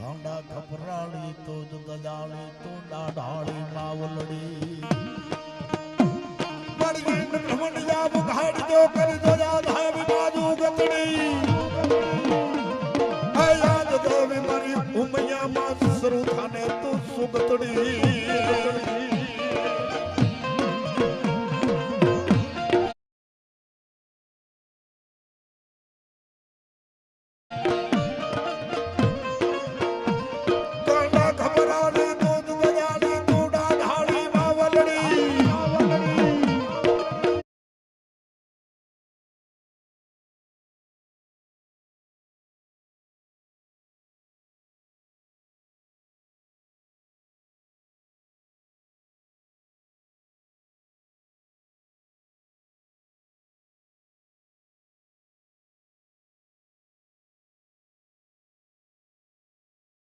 ખાંડા ખપરાળી તો દજાળી તો દાઢાળી માવલડી મળી બ્રહ્મણિયા મુઘાડી જો કરી દો ધામ બાજુ ગતડી આયા જો મારી ઉમૈયા માં શરૂ થાને તો સુગતડી